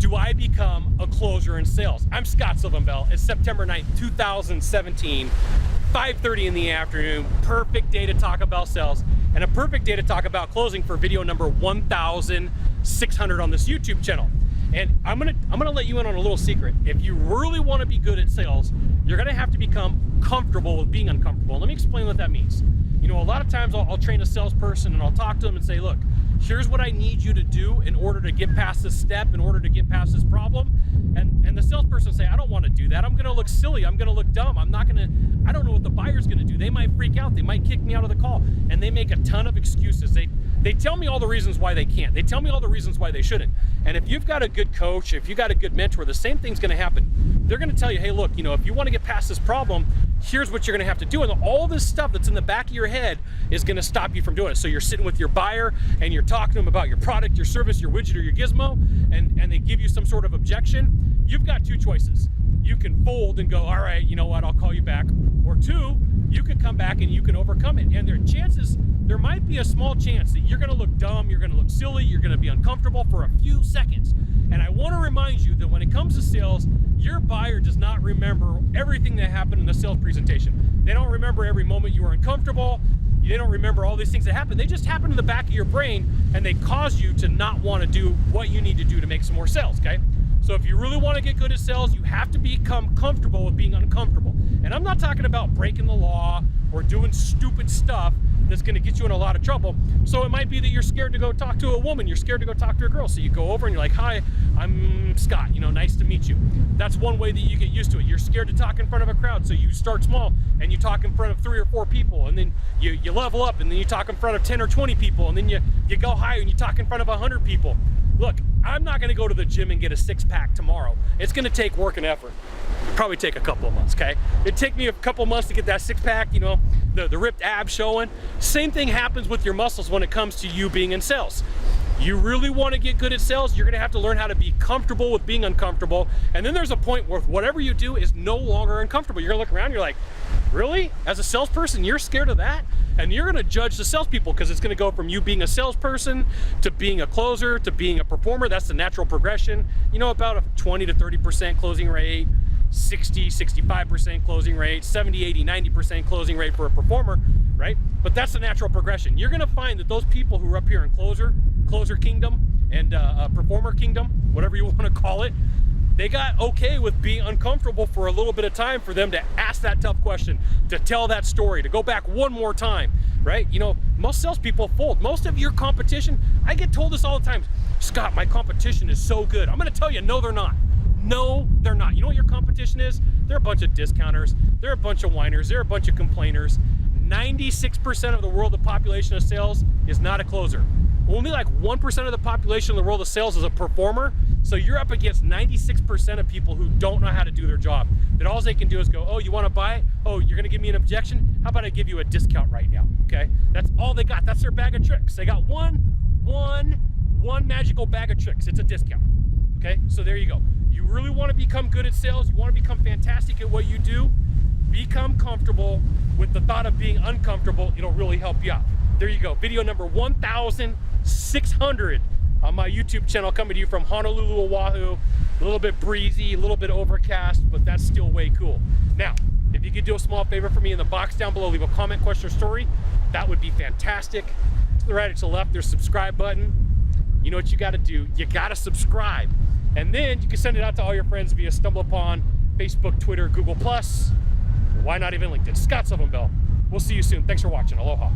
do I become a closer in sales? I'm Scott Sylvan Bell. It's September 9th, 2017, 5:30 in the afternoon. Perfect day to talk about sales and a perfect day to talk about closing for video number 1,600 on this YouTube channel. And I'm gonna let you in on a little secret. If you really want to be good at sales, you're gonna have to become comfortable with being uncomfortable. Let me explain what that means. You know, a lot of times I'll train a salesperson and I'll talk to them and say, look, here's what I need you to do in order to get past this step, in order to get past this problem. And the salesperson will say, I don't want to do that. I'm gonna look silly, I'm gonna look dumb. I don't know what the buyer's gonna do. They might freak out, they might kick me out of the call. And they make a ton of excuses. They tell me all the reasons why they can't. They tell me all the reasons why they shouldn't. And if you've got a good coach, if you've got a good mentor, the same thing's gonna happen. They're gonna tell you, hey, look, you know, if you wanna get past this problem, here's what you're gonna have to do. And all this stuff that's in the back of your head is gonna stop you from doing it. So you're sitting with your buyer and you're talking to them about your product, your service, your widget, or your gizmo, and they give you some sort of objection. You've got two choices. You can fold and go, all right, you know what, I'll call you back. Or two, you can come back and you can overcome it. And there might be a small chance that you're gonna look dumb, you're gonna look silly, you're gonna be uncomfortable for a few seconds. And I wanna remind you that when it comes to sales, your buyer does not remember everything that happened in the sales presentation. They don't remember every moment you were uncomfortable. They don't remember all these things that happened. They just happen in the back of your brain and they cause you to not wanna do what you need to do to make some more sales, okay? So if you really want to get good at sales, you have to become comfortable with being uncomfortable. And I'm not talking about breaking the law or doing stupid stuff that's going to get you in a lot of trouble. So it might be that you're scared to go talk to a woman, you're scared to go talk to a girl. So you go over and you're like, hi, I'm Scott, you know, nice to meet you. That's one way that you get used to it. You're scared to talk in front of a crowd, so you start small and you talk in front of 3 or 4 people, and then you level up, and then you talk in front of 10 or 20 people, and then you go higher and you talk in front of 100 people. Look, I'm not gonna go to the gym and get a 6-pack tomorrow. It's gonna take work and effort. It'll probably take a couple of months, okay? It'd take me a couple of months to get that 6-pack, you know, the ripped abs showing. Same thing happens with your muscles when it comes to you being in sales. You really wanna get good at sales, you're gonna have to learn how to be comfortable with being uncomfortable. And then there's a point where whatever you do is no longer uncomfortable. You're gonna look around, you're like, really? As a salesperson, you're scared of that? And you're gonna judge the salespeople, because it's gonna go from you being a salesperson to being a closer to being a performer. That's the natural progression. You know, about a 20 to 30% closing rate, 60, 65% closing rate, 70, 80, 90% closing rate for a performer, right? But that's the natural progression. You're gonna find that those people who are up here in closer kingdom and performer kingdom, whatever you wanna call it, they got okay with being uncomfortable for a little bit of time for them to ask that tough question, to tell that story, to go back one more time, right? You know, most salespeople fold. Most of your competition, I get told this all the time, Scott, my competition is so good. I'm gonna tell you, no, they're not. No, they're not. You know what your competition is? They're a bunch of discounters. They're a bunch of whiners. They're a bunch of complainers. 96% of the world of population of sales is not a closer. Only like 1% of the population of the world of sales is a performer. So you're up against 96% of people who don't know how to do their job. That all they can do is go, oh, you want to buy it? Oh, you're going to give me an objection? How about I give you a discount right now? Okay, that's all they got. That's their bag of tricks. They got one magical bag of tricks. It's a discount. Okay, so there you go. You really want to become good at sales. You want to become fantastic at what you do. Become comfortable with the thought of being uncomfortable. It'll really help you out. There you go. Video number 1,600 on my YouTube channel, coming to you from Honolulu, Oahu. A little bit breezy, a little bit overcast, but that's still way cool. Now, if you could do a small favor for me in the box down below, leave a comment, question, or story, that would be fantastic. To the right or to the left, there's a subscribe button. You know what you gotta do? You gotta subscribe. And then you can send it out to all your friends via StumbleUpon, Facebook, Twitter, Google+. Why not even LinkedIn? Scott Sylvan Bell. We'll see you soon. Thanks for watching. Aloha.